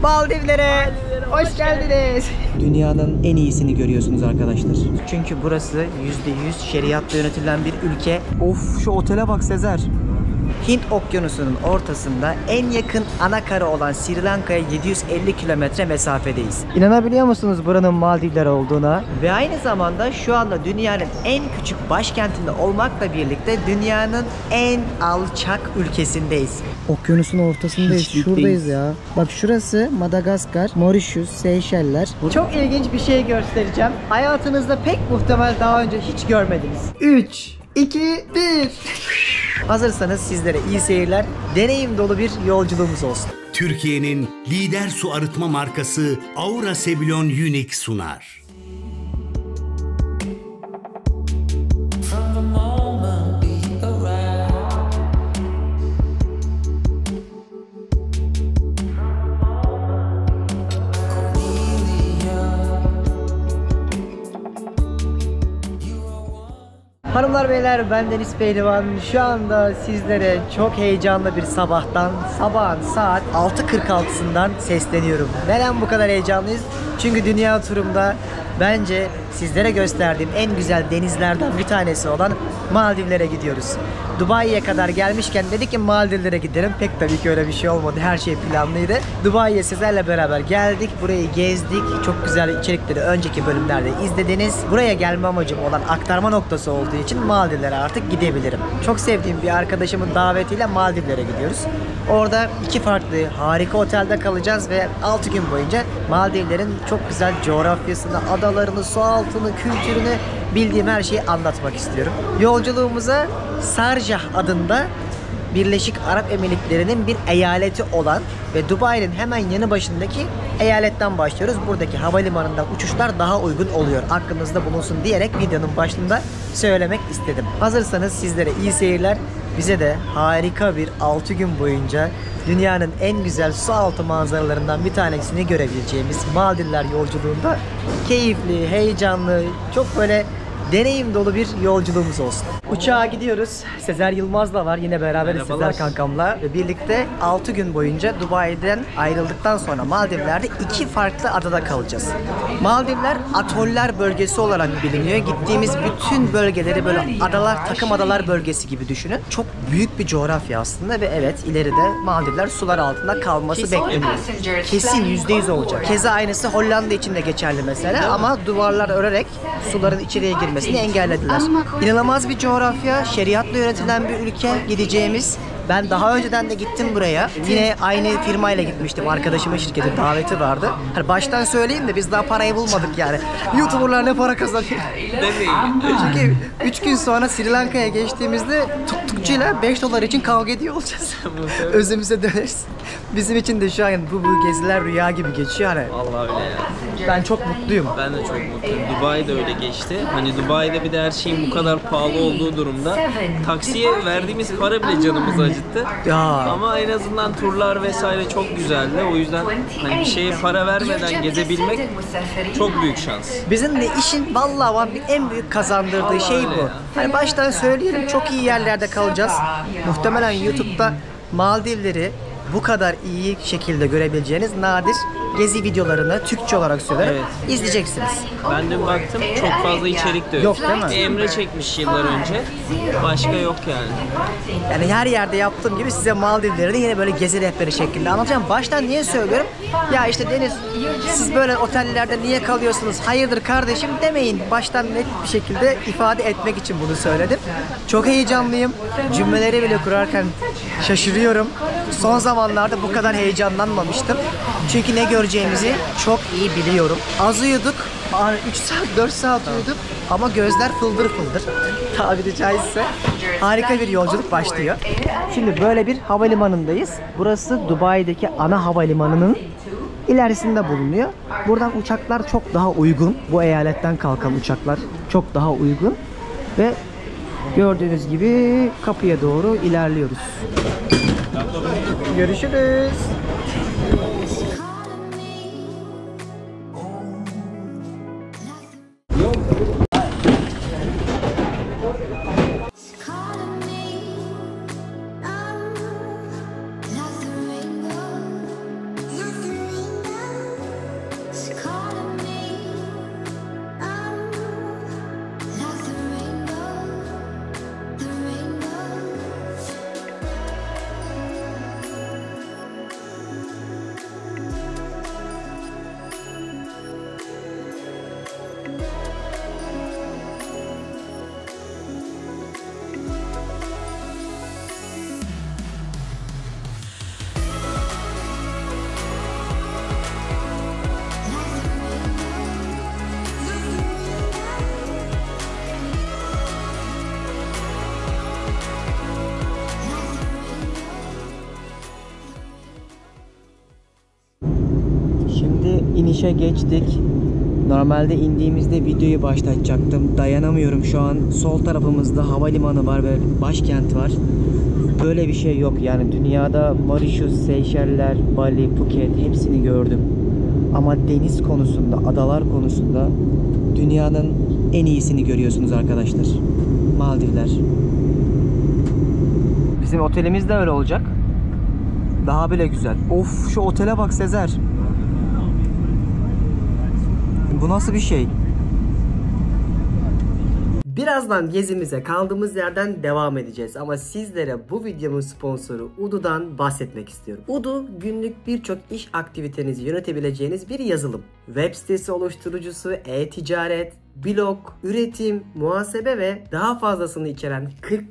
Maldivlere hoş geldiniz. Dünyanın en iyisini görüyorsunuz arkadaşlar. Çünkü burası %100 şeriatla yönetilen bir ülke. Of, şu otele bak Sezer. Hint Okyanusu'nun ortasında en yakın ana kara olan Sri Lanka'ya 750 kilometre mesafedeyiz. İnanabiliyor musunuz buranın Maldivler olduğuna? Ve aynı zamanda şu anda dünyanın en küçük başkentinde olmakla birlikte dünyanın en alçak ülkesindeyiz. Okyanusun ortasındayız. Şuradayız ya. Bak şurası Madagaskar, Mauritius, Seyşeller. Çok ilginç bir şey göstereceğim. Hayatınızda pek muhtemel daha önce hiç görmediniz. 3, 2, 1. Hazırsanız sizlere iyi seyirler, deneyim dolu bir yolculuğumuz olsun. Türkiye'nin lider su arıtma markası Aura Sebilon Unique sunar. Hanımlar beyler, ben Deniz Pehlivan. Şu anda sizlere çok heyecanlı bir sabahın saat 6.46'sından sesleniyorum. Neden bu kadar heyecanlıyız? Çünkü dünya turumda bence sizlere gösterdiğim en güzel denizlerden bir tanesi olan Maldivlere gidiyoruz. Dubai'ye kadar gelmişken dedik ki Maldivlere gidelim. Pek tabii ki öyle bir şey olmadı. Her şey planlıydı. Dubai'ye sizlerle beraber geldik. Burayı gezdik. Çok güzel içerikleri önceki bölümlerde izlediniz. Buraya gelme amacım olan aktarma noktası olduğu için Maldivlere artık gidebilirim. Çok sevdiğim bir arkadaşımın davetiyle Maldivlere gidiyoruz. Orada 2 farklı harika otelde kalacağız ve 6 gün boyunca Maldivlerin çok güzel coğrafyasını, adalarını, su altını, kültürünü, bildiğim her şeyi anlatmak istiyorum. Yolculuğumuza Sharjah adında Birleşik Arap Emirlikleri'nin bir eyaleti olan ve Dubai'nin hemen yanı başındaki eyaletten başlıyoruz. Buradaki havalimanından uçuşlar daha uygun oluyor. Aklınızda bulunsun diyerek videonun başında söylemek istedim. Hazırsanız sizlere iyi seyirler. Bize de harika bir 6 gün boyunca dünyanın en güzel su altı manzaralarından bir tanesini görebileceğimiz Maldivler yolculuğunda keyifli, heyecanlı, çok böyle deneyim dolu bir yolculuğumuz olsun. Uçağa gidiyoruz. Sezer Yılmaz'la var. Yine beraberiz Sezer kankamla. Ve birlikte 6 gün boyunca Dubai'den ayrıldıktan sonra Maldivler'de 2 farklı adada kalacağız. Maldivler atoller bölgesi olarak biliniyor. Gittiğimiz bütün bölgeleri böyle adalar, takım adalar bölgesi gibi düşünün. Çok büyük bir coğrafya aslında ve evet, ileride Maldivler sular altında kalması bekleniyor. Kesin %100 olacak. Keza aynısı Hollanda için de geçerli mesela ama duvarlar örerek suların içeriye girmesini engellediler. İnanılmaz bir coğrafya, şeriatla yönetilen bir ülke gideceğimiz. Ben daha önceden de gittim buraya. Yine aynı firmayla gitmiştim. Arkadaşımın şirketi daveti vardı. Hani baştan söyleyeyim de biz daha parayı bulmadık yani. YouTuber'lar ne para kazanıyor? Çünkü 3 gün sonra Sri Lanka'ya geçtiğimizde tuktukçuyla 5 dolar için kavga ediyor olacağız. Özümüze döneriz. Bizim için de şu an bu geziler rüya gibi geçiyor hani. Vallahi öyle ya. Ben çok mutluyum. Ben de çok mutluyum. Dubai'de öyle geçti. Hani Dubai'de bir de her şeyin bu kadar pahalı olduğu durumda taksiye verdiğimiz para bile canımızı acıttı. Ya. Ama en azından turlar vesaire çok güzeldi. O yüzden hani bir şeye para vermeden gezebilmek çok büyük şans. Bizim de işin vallahi en büyük kazandırdığı şey bu. Hani baştan söyleyelim, çok iyi yerlerde kalacağız. Muhtemelen YouTube'da Maldivleri bu kadar iyi şekilde görebileceğiniz nadir gezi videolarını Türkçe olarak söylerim. Evet. İzleyeceksiniz. Ben de baktım, çok fazla içerik de yok. Yok değil mi? Emre çekmiş yıllar önce. Başka yok yani. Yani her yerde yaptığım gibi size Maldivleri de yine böyle gezi rehberi şeklinde anlatacağım. Baştan niye söylüyorum? Ya işte Deniz, siz böyle otellerde niye kalıyorsunuz? Hayırdır kardeşim demeyin. Baştan net bir şekilde ifade etmek için bunu söyledim. Çok heyecanlıyım. Cümleleri bile kurarken şaşırıyorum. Son zamanlarda bu kadar heyecanlanmamıştım. Çünkü ne göreceğimizi çok iyi biliyorum. Az uyuduk. 3 saat, 4 saat uyuduk. Ama gözler fıldır fıldır. Tabiri caizse harika bir yolculuk başlıyor. Şimdi böyle bir havalimanındayız. Burası Dubai'deki ana havalimanının ilerisinde bulunuyor. Buradan uçaklar çok daha uygun. Bu eyaletten kalkan uçaklar çok daha uygun. Ve gördüğünüz gibi kapıya doğru ilerliyoruz. Görüşürüz. Şimdi inişe geçtik. Normalde indiğimizde videoyu başlatacaktım. Dayanamıyorum şu an. Sol tarafımızda havalimanı var ve başkent var. Böyle bir şey yok. Yani dünyada Mauritius, Seyşeller, Bali, Phuket hepsini gördüm. Ama deniz konusunda, adalar konusunda dünyanın en iyisini görüyorsunuz arkadaşlar. Maldivler. Bizim otelimiz de öyle olacak. Daha bile güzel. Of, şu otele bak Sezer. Bu nasıl bir şey? Birazdan gezimize kaldığımız yerden devam edeceğiz ama sizlere bu videomun sponsoru Udu'dan bahsetmek istiyorum. Udu günlük birçok iş aktivitenizi yönetebileceğiniz bir yazılım. Web sitesi oluşturucusu, e-ticaret, blog, üretim, muhasebe ve daha fazlasını içeren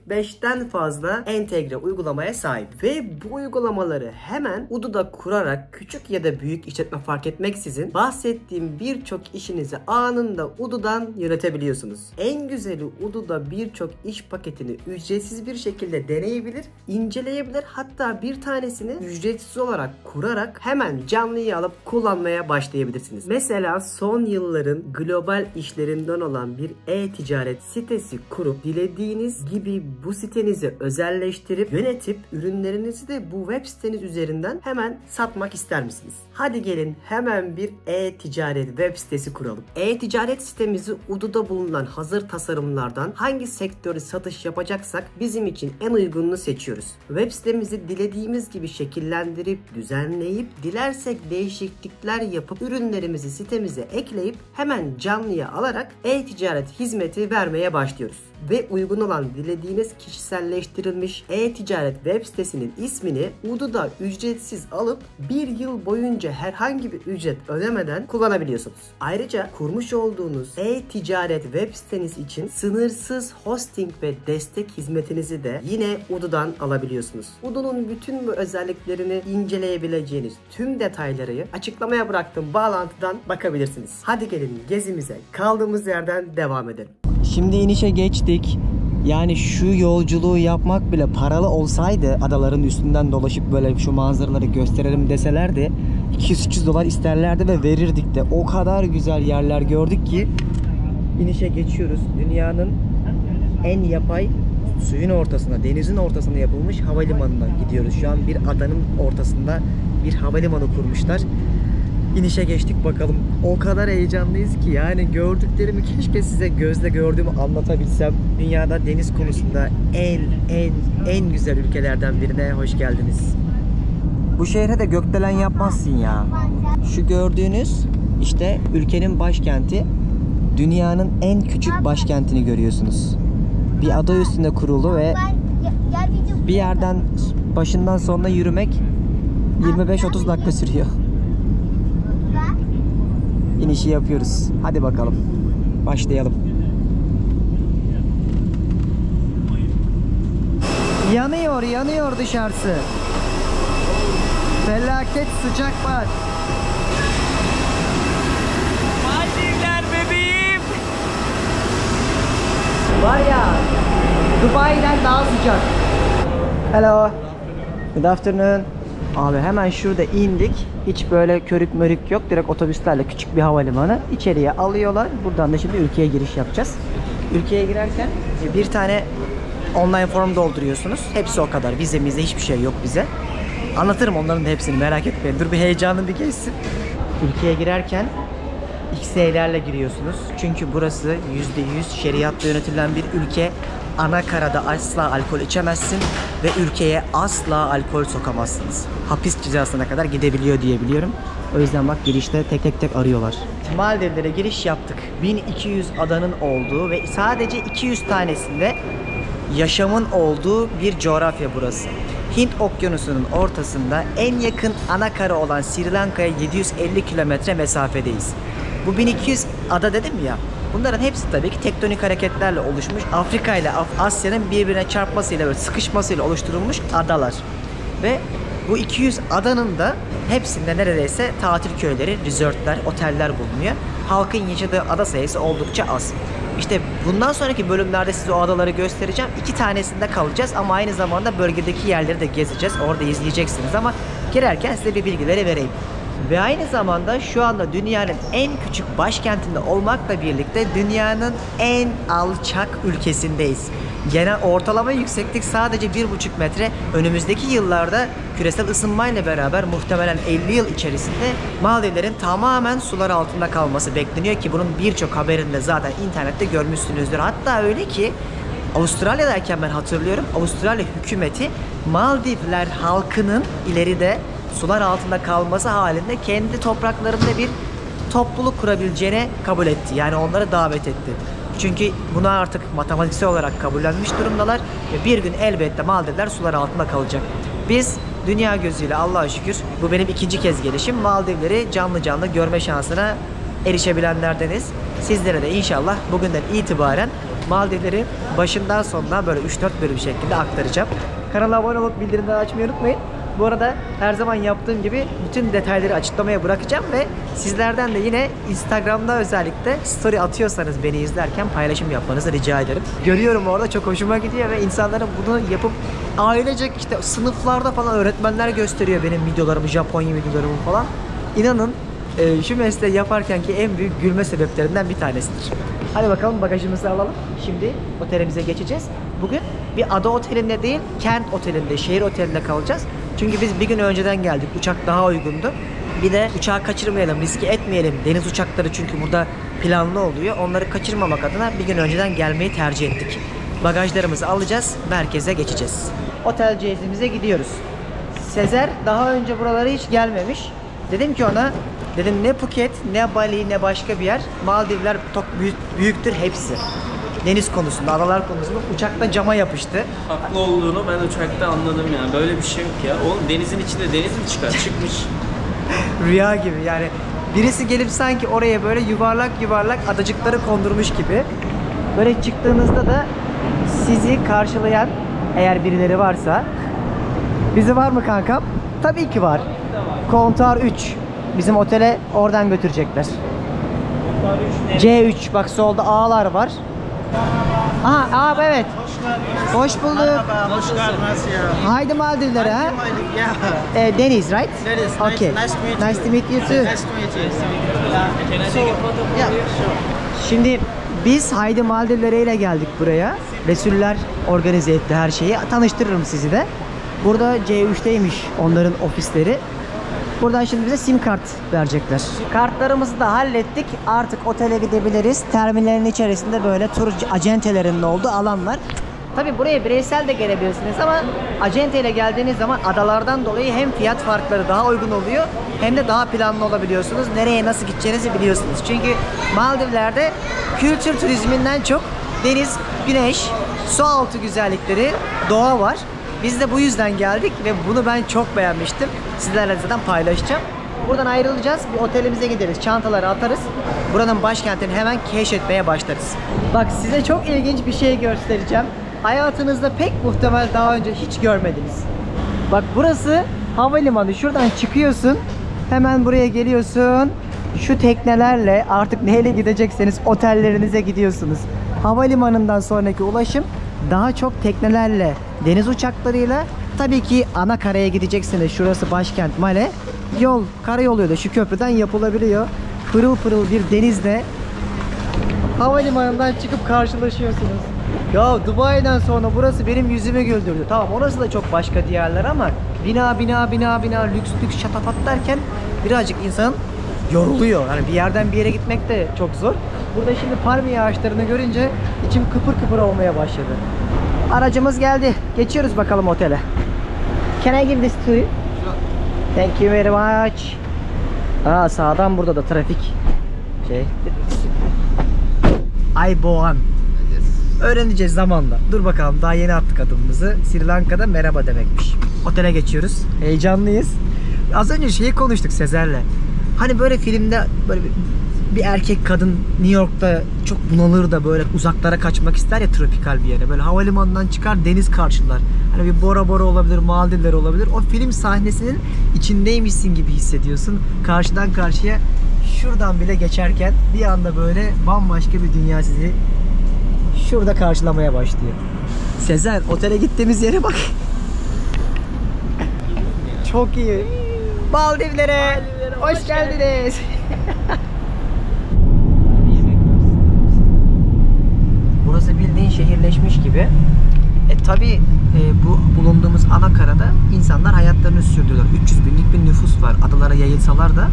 45'ten fazla entegre uygulamaya sahip. Ve bu uygulamaları hemen Udu'da kurarak küçük ya da büyük işletme fark etmeksizin bahsettiğim birçok işinizi anında Udu'dan yönetebiliyorsunuz. En güzeli Udu'da birçok iş paketini ücretsiz bir şekilde deneyebilir, inceleyebilir, hatta bir tanesini ücretsiz olarak kurarak hemen canlıyı alıp kullanmaya başlayabilirsiniz. Mesela son yılların global işlerinden olan bir e-ticaret sitesi kurup dilediğiniz gibi bu sitenizi özelleştirip yönetip ürünlerinizi de bu web siteniz üzerinden hemen satmak ister misiniz? Hadi gelin hemen bir e-ticaret web sitesi kuralım. E-ticaret sitemizi Udu'da bulunan hazır tasarımlardan hangi sektörü satış yapacaksak bizim için en uygununu seçiyoruz. Web sitemizi dilediğimiz gibi şekillendirip düzenleyip dilersek değişiklikler yapıp ürünlerimizi sitemize ekleyip hemen canlıya alarak e-ticaret hizmeti vermeye başlıyoruz. Ve uygun olan dilediğiniz kişiselleştirilmiş e-ticaret web sitesinin ismini Udu'da ücretsiz alıp bir yıl boyunca herhangi bir ücret ödemeden kullanabiliyorsunuz. Ayrıca kurmuş olduğunuz e-ticaret web siteniz için sınırsız hosting ve destek hizmetinizi de yine Udu'dan alabiliyorsunuz. Udu'nun bütün bu özelliklerini inceleyebileceğiniz tüm detayları açıklamaya bıraktığım bağlantıdan bakabilirsiniz. Hadi gelin gezimize kaldığımız yerden devam edelim. Şimdi inişe geçtik. Yani şu yolculuğu yapmak bile paralı olsaydı, adaların üstünden dolaşıp böyle şu manzaraları gösterelim deselerdi 200-300 dolar isterlerdi ve verirdik de. O kadar güzel yerler gördük ki inişe geçiyoruz. Dünyanın en yapay suyun ortasına, denizin ortasına yapılmış havalimanına gidiyoruz. Şu an bir adanın ortasında bir havalimanı kurmuşlar. İnişe geçtik bakalım. O kadar heyecanlıyız ki yani gördüklerimi keşke size gözle gördüğümü anlatabilsem. Dünyada deniz konusunda en güzel ülkelerden birine hoş geldiniz. Bu şehre de gökdelen yapmazsın ya. Şu gördüğünüz işte ülkenin başkenti. Dünyanın en küçük başkentini görüyorsunuz. Bir ada üstünde kurulu ve bir yerden başından sonuna yürümek 25-30 dakika sürüyor. İnişi yapıyoruz. Hadi bakalım. Başlayalım. Yanıyor dışarısı. Felaket sıcak var. Maldivler bebeğim. Var ya, Dubai'den daha sıcak. Hello. Good afternoon. Abi hemen şurada indik. Hiç böyle körük mörük yok. Direkt otobüslerle küçük bir havalimanı. İçeriye alıyorlar. Buradan da şimdi ülkeye giriş yapacağız. Ülkeye girerken bir tane online form dolduruyorsunuz. Hepsi o kadar. Vize hiçbir şey yok bize. Anlatırım onların da hepsini, merak etmeyin. Dur bir heyecanım bir geçsin. Ülkeye girerken X'lerle giriyorsunuz. Çünkü burası %100 şeriatla yönetilen bir ülke. Ana karada asla alkol içemezsin ve ülkeye asla alkol sokamazsınız. Hapis cezasına kadar gidebiliyor diye biliyorum. O yüzden bak girişte tek arıyorlar. Maldivlere giriş yaptık. 1200 adanın olduğu ve sadece 200 tanesinde yaşamın olduğu bir coğrafya burası. Hint Okyanusu'nun ortasında en yakın ana kara olan Sri Lanka'ya 750 kilometre mesafedeyiz. Bu 1200 ada dedim ya. Bunların hepsi tabii ki tektonik hareketlerle oluşmuş, Afrika ile Asya'nın birbirine çarpmasıyla, böyle sıkışmasıyla oluşturulmuş adalar. Ve bu 200 adanın da hepsinde neredeyse tatil köyleri, resortlar, oteller bulunuyor. Halkın yaşadığı ada sayısı oldukça az. İşte bundan sonraki bölümlerde size o adaları göstereceğim. 2 tanesinde kalacağız ama aynı zamanda bölgedeki yerleri de gezeceğiz. Orada izleyeceksiniz ama girerken size bir bilgileri vereyim. Ve aynı zamanda şu anda dünyanın en küçük başkentinde olmakla birlikte dünyanın en alçak ülkesindeyiz. Genel ortalama yükseklik sadece 1,5 metre. Önümüzdeki yıllarda küresel ısınmayla beraber muhtemelen 50 yıl içerisinde Maldivlerin tamamen sular altında kalması bekleniyor ki bunun birçok haberinde zaten internette görmüşsünüzdür. Hatta öyle ki Avustralya'dayken ben hatırlıyorum, Avustralya hükümeti Maldivler halkının ileride sular altında kalması halinde kendi topraklarında bir topluluk kurabileceğini kabul etti. Yani onları davet etti. Çünkü buna artık matematiksel olarak kabullenmiş durumdalar ve bir gün elbette Maldivler sular altında kalacak. Biz dünya gözüyle Allah'a şükür, bu benim ikinci kez gelişim, Maldivleri canlı canlı görme şansına erişebilenlerdeniz. Sizlere de inşallah bugünden itibaren Maldivleri başından sonuna böyle 3-4 bölüm şeklinde aktaracağım. Kanala abone olup bildirimleri açmayı unutmayın. Bu arada her zaman yaptığım gibi bütün detayları açıklamaya bırakacağım ve sizlerden de yine Instagram'da özellikle story atıyorsanız beni izlerken paylaşım yapmanızı rica ederim. Görüyorum orada, çok hoşuma gidiyor ve insanların bunu yapıp ailecek işte sınıflarda falan öğretmenler gösteriyor benim videolarımı, Japonya videolarımı falan. İnanın şu mesleği yaparkenki en büyük gülme sebeplerinden bir tanesidir. Hadi bakalım bagajımızı alalım. Şimdi otelimize geçeceğiz. Bugün bir ada otelinde değil, kent otelinde, şehir otelinde kalacağız. Çünkü biz bir gün önceden geldik. Uçak daha uygundu. Bir de uçağı kaçırmayalım, riske etmeyelim. Deniz uçakları çünkü burada planlı oluyor. Onları kaçırmamak adına bir gün önceden gelmeyi tercih ettik. Bagajlarımızı alacağız, merkeze geçeceğiz. Otel cihazimize gidiyoruz. Sezer daha önce buralara hiç gelmemiş. Dedim ki ona, dedim ne Phuket, ne Bali, ne başka bir yer. Maldivler çok büyüktür hepsi. Deniz konusunda, adalar konusunda uçakta cama yapıştı. Haklı olduğunu ben uçakta anladım yani. Böyle bir şey yok ya. Oğlum denizin içinde deniz mi çıkar? Çıkmış. Rüya gibi yani. Birisi gelip sanki oraya böyle yuvarlak yuvarlak adacıkları kondurmuş gibi. Böyle çıktığınızda da sizi karşılayan, eğer birileri varsa. Bizi var mı kankam? Tabii ki var. Kontar 3. Bizim otele oradan götürecekler. C3, bak solda A'lar var. Aha, evet. Hoş bulduk. Hoş geldiniz ya. Haydi Maldivlere ha. Yeah. Deniz, right? Deniz, Okay. nice to meet you. Nice to meet you too. Nice to meet you. Yeah. Şimdi biz Haydi Maldivlere ile geldik buraya. Resuller organize etti her şeyi. Tanıştırırım sizi de. Burada C3'teymiş onların ofisleri. Buradan şimdi bize sim kart verecekler. Kartlarımızı da hallettik. Artık otele gidebiliriz. Terminalin içerisinde böyle tur acentelerinin olduğu alan var. Tabi buraya bireysel de gelebilirsiniz ama acenteyle geldiğiniz zaman adalardan dolayı hem fiyat farkları daha uygun oluyor hem de daha planlı olabiliyorsunuz. Nereye nasıl gideceğinizi biliyorsunuz. Çünkü Maldivler'de kültür turizminden çok deniz, güneş, su altı güzellikleri, doğa var. Biz de bu yüzden geldik ve bunu ben çok beğenmiştim. Sizlerle zaten paylaşacağım. Buradan ayrılacağız. Bir otelimize gideriz. Çantaları atarız. Buranın başkentini hemen keşfetmeye başlarız. Bak size çok ilginç bir şey göstereceğim. Hayatınızda pek muhtemel daha önce hiç görmediniz. Bak burası havalimanı. Şuradan çıkıyorsun. Hemen buraya geliyorsun. Şu teknelerle artık neyle gidecekseniz otellerinize gidiyorsunuz. Havalimanından sonraki ulaşım daha çok teknelerle, deniz uçaklarıyla, tabii ki ana karaya gideceksiniz. Şurası başkent Male. Yol, karayolu da şu köprüden yapılabiliyor. Pırıl pırıl bir denizde havalimanından çıkıp karşılaşıyorsunuz. Ya Dubai'den sonra burası benim yüzümü güldürdü. Tamam orası da çok başka diğerler ama bina lüks şatafat derken birazcık insan yoruluyor. Yani bir yerden bir yere gitmek de çok zor. Burada şimdi palmiye ağaçlarını görünce içim kıpır kıpır olmaya başladı. Aracımız geldi. Geçiyoruz bakalım otele. Can I give this to you? Thank you very much. Aa, sağdan burada da trafik. Ayboğan. Öğreneceğiz zamanla. Dur bakalım, daha yeni attık adımımızı. Sri Lanka'da merhaba demekmiş. Otele geçiyoruz. Heyecanlıyız. Az önce şeyi konuştuk Sezer'le. Hani böyle filmde böyle bir erkek kadın New York'ta çok bunalır da böyle uzaklara kaçmak ister ya, tropikal bir yere. Böyle havalimanından çıkar, deniz karşılar. Hani bir Bora Bora olabilir, Maldivler olabilir. O film sahnesinin içindeymişsin gibi hissediyorsun. Karşıdan karşıya, şuradan bile geçerken bir anda böyle bambaşka bir dünya sizi şurada karşılamaya başlıyor. Sezer, otele gittiğimiz yere bak. Çok iyi. Maldivlere hoş geldiniz. Burası bildiğin şehirleşmiş gibi. Tabi bu bulunduğumuz ana karada insanlar hayatlarını sürdürüyorlar. 300 binlik bir nüfus var. Adalara yayılsalar da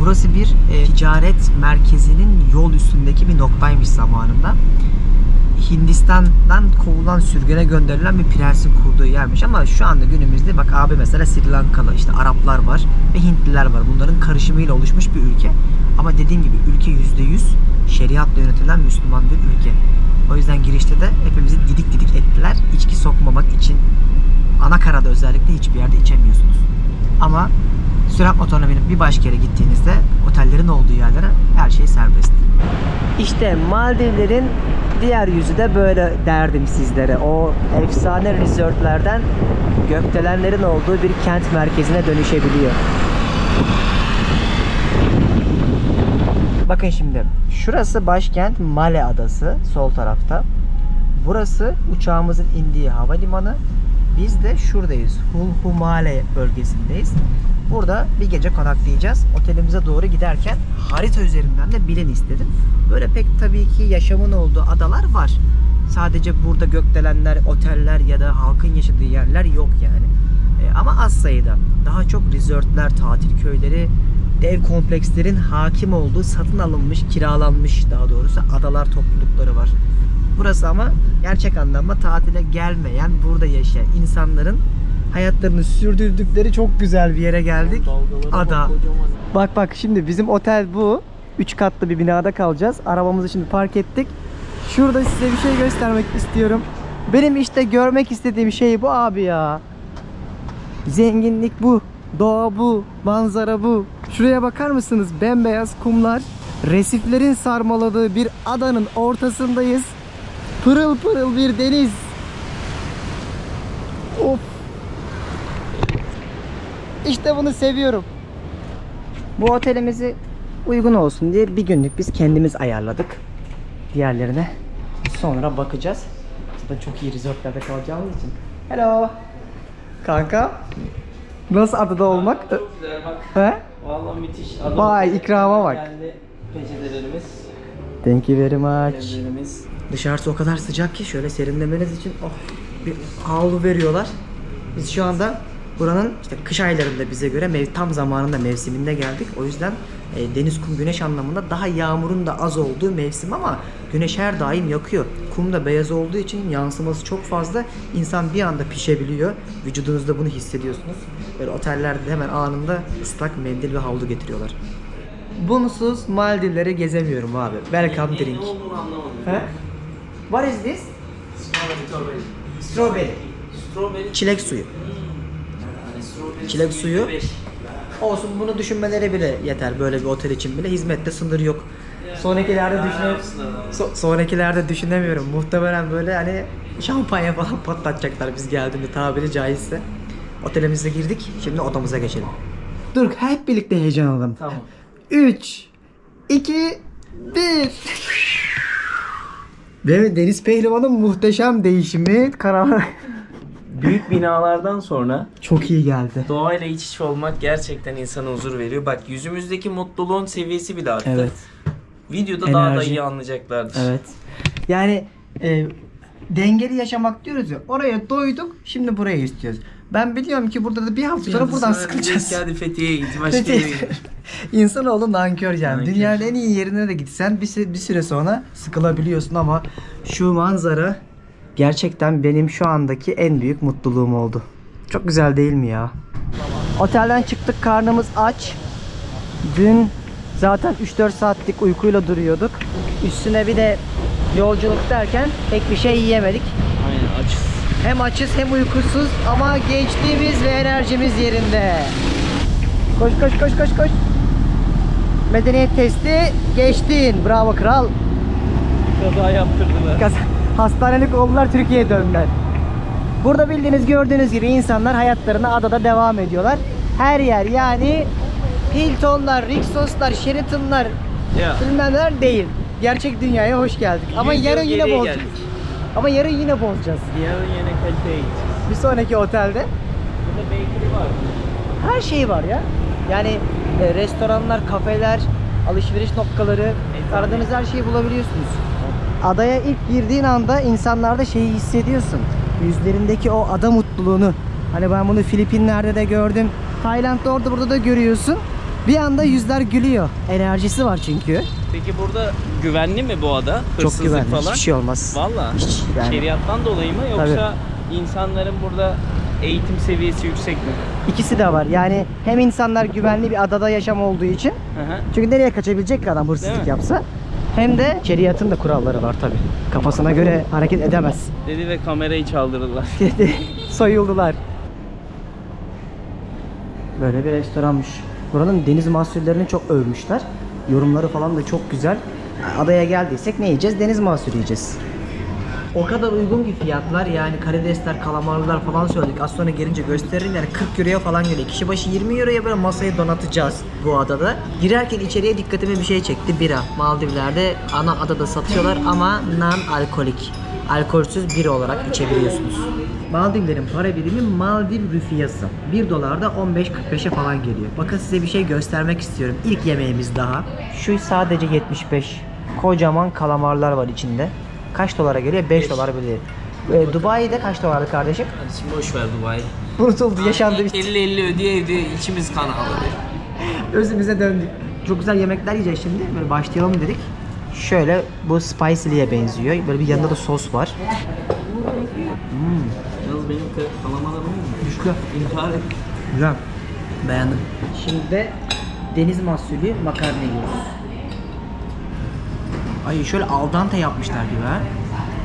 burası bir ticaret merkezinin yol üstündeki bir noktaymış zamanında. Hindistan'dan kovulan, sürgüne gönderilen bir prensin kurduğu yermiş ama şu anda günümüzde bak abi mesela Sri Lankalı, işte Araplar var ve Hintliler var. Bunların karışımıyla oluşmuş bir ülke. Ama dediğim gibi ülke %100 şeriatla yönetilen Müslüman bir ülke. O yüzden girişte de hepimizi didik didik ettiler. İçki sokmamak için. Anakarada özellikle hiçbir yerde içemiyorsunuz. Ama sürat motoruna binip bir başka yere gittiğinizde otellerin olduğu yerlere her şey serbest. İşte Maldivlerin diğer yüzü de böyle derdim sizlere. O efsane resortlerden gökdelenlerin olduğu bir kent merkezine dönüşebiliyor. Bakın şimdi. Şurası başkent Male Adası. Sol tarafta. Burası uçağımızın indiği havalimanı. Biz de şuradayız. Hulhumale bölgesindeyiz. Burada bir gece konaklayacağız. Otelimize doğru giderken harita üzerinden de bilin istedim. Böyle pek tabii ki yaşamın olduğu adalar var. Sadece burada gökdelenler, oteller ya da halkın yaşadığı yerler yok yani. Ama az sayıda. Daha çok resortlar, tatil köyleri, dev komplekslerin hakim olduğu, satın alınmış, kiralanmış daha doğrusu adalar toplulukları var. Burası ama gerçek anlamda tatile gelmeyen, burada yaşayan insanların hayatlarını sürdürdükleri çok güzel bir yere geldik. Ada. Bak şimdi bizim otel bu. 3 katlı bir binada kalacağız. Arabamızı şimdi park ettik. Şurada size bir şey göstermek istiyorum. Benim işte görmek istediğim şey bu abi ya. Zenginlik bu. Doğa bu. Manzara bu. Şuraya bakar mısınız? Bembeyaz kumlar. Resiflerin sarmaladığı bir adanın ortasındayız. Pırıl pırıl bir deniz. Of. İşte bunu seviyorum. Bu otelimizi uygun olsun diye bir günlük biz kendimiz ayarladık. Diğerlerine sonra bakacağız. Zaten çok iyi resortlerde kalacağımız için. Hello. Kanka. Nasıl adada olmak? Çok güzel bak. He? Vallahi müthiş. Vay, ikrama bak. Geldi peçetelerimiz. Thank you very much. Peçetelerimiz. Dışarısı o kadar sıcak ki şöyle serinlemeniz için bir havlu veriyorlar. Biz şu anda buranın işte kış aylarında bize göre tam zamanında, mevsiminde geldik. O yüzden deniz, kum, güneş anlamında daha yağmurun da az olduğu mevsim ama güneş her daim yakıyor. Kum da beyaz olduğu için yansıması çok fazla. İnsan bir anda pişebiliyor. Vücudunuzda bunu hissediyorsunuz. Böyle otellerde hemen anında ıslak mendil ve havlu getiriyorlar. Bunsuz Maldivlere gezemiyorum abi. Welcome drink. Ne olduğunu anlamadım. He? What is this? Strawberry. Strawberry. Çilek suyu. Çilek suyu. Olsun, bunu düşünmeleri bile yeter böyle bir otel için bile. Hizmette sınır yok. Sonrakilerde düşünemiyorum. Muhtemelen böyle hani şampanya falan patlatacaklar biz geldiğinde, tabiri caizse. Otelimize girdik. Şimdi odamıza geçelim. Dur, hep birlikte heyecan alalım. Tamam. 3 2 1. Ve Deniz Pehlivan'ın muhteşem değişimi karar. Büyük binalardan sonra Çok iyi geldi. doğayla iç içe olmak gerçekten insana huzur veriyor. Bak yüzümüzdeki mutluluğun seviyesi bile arttı. Evet. Videoda daha da Enerji. iyi anlayacaklardır. Evet. Yani dengeli yaşamak diyoruz ya. Oraya doyduk. Şimdi buraya istiyoruz. Ben biliyorum ki burada da bir hafta sonra buradan sıkılacağız. Hadi Fethiye'ye git. Başka yere git. İnsanoğlu nankör yani. Nankör. Dünyanın en iyi yerine de gitsen bir süre sonra sıkılabiliyorsun ama şu manzara gerçekten benim şu andaki en büyük mutluluğum oldu. Çok güzel değil mi ya? Otelden çıktık, karnımız aç. Dün zaten 3-4 saatlik uykuyla duruyorduk. Üstüne bir de yolculuk derken pek bir şey yiyemedik. Aynen, açız. Hem açız hem uykusuz ama gençliğimiz ve enerjimiz yerinde. Koş koş koş koş koş. Medeniyet testi geçtin. Bravo kral. Kaza yaptırdılar. Hastanelik oldular, Türkiye'ye döndüler. Burada bildiğiniz, gördüğünüz gibi insanlar hayatlarına adada devam ediyorlar. Her yer yani Hilton'lar, Rixos'lar, Sheraton'lar bilmem neler değil. Gerçek dünyaya hoş geldik. Ama yarın yine bozacağız. Ama yarın yine bozacağız. Yarın yine kaliteye gideceğiz. Bir sonraki otelde. Burada bakery var. Her şey var ya. Yani restoranlar, kafeler, alışveriş noktaları, aradığınız her şeyi bulabiliyorsunuz. Adaya ilk girdiğin anda insanlarda şeyi hissediyorsun. Yüzlerindeki o ada mutluluğunu. Hani ben bunu Filipinler'de de gördüm. Tayland'da orada burada da görüyorsun. Bir anda yüzler gülüyor. Enerjisi var çünkü. Peki burada güvenli mi bu ada? Çok Hırsızlık güvenli. falan. Hiçbir şey olmaz. Valla. Hiç yani. Şeriattan dolayı mı yoksa insanların burada eğitim seviyesi yüksek mi? İkisi de var. Yani hem insanlar güvenli bir adada yaşam olduğu için. Hı hı. Çünkü nereye kaçabilecek ki adam Değil hırsızlık mi? yapsa. Hem de şeriatın da kuralları var tabi. Kafasına göre hareket edemez. Dedi ve kamerayı çaldırdılar. Soyuldular. Böyle bir restoranmış. Buranın deniz mahsullerini çok övmüşler. Yorumları falan da çok güzel. Adaya geldiysek ne yiyeceğiz? Deniz mahsulü yiyeceğiz. O kadar uygun ki fiyatlar, yani karidesler, kalamarlar falan söyledik. Az sonra gelince gösteririm, yani 40 euroya falan geliyor. Kişi başı 20 euroya böyle masayı donatacağız bu adada. Girerken içeriye dikkatime bir şey çekti. Bira. Maldivler'de ana adada satıyorlar ama non-alkolik. Alkolsüz bira olarak içebiliyorsunuz. Maldivlerin para birimi Maldiv rüfiyası. 1 dolar da 15-45'e falan geliyor. Bakın size bir şey göstermek istiyorum. İlk yemeğimiz daha. Şu sadece 75. Kocaman kalamarlar var içinde. Kaç dolara geliyor? 5 dolar bile. Dubai'de kaç dolardı kardeşim? Şimdi boş ver Dubai. Unutuldu, yaşandı bitti. 50-50 ödeye içimiz kan ağladı. Özümüze döndük. Çok güzel yemekler yiyeceğiz şimdi. Böyle başlayalım dedik. Şöyle bu spicely'ye benziyor. Böyle bir yanında da sos var. Yalnız benim kalamalarım Güçlü. intihar et. Güzel. Beğendim. Şimdi de deniz mahsulü makarna yiyoruz. Ay şöyle al dente yapmışlar gibi ha.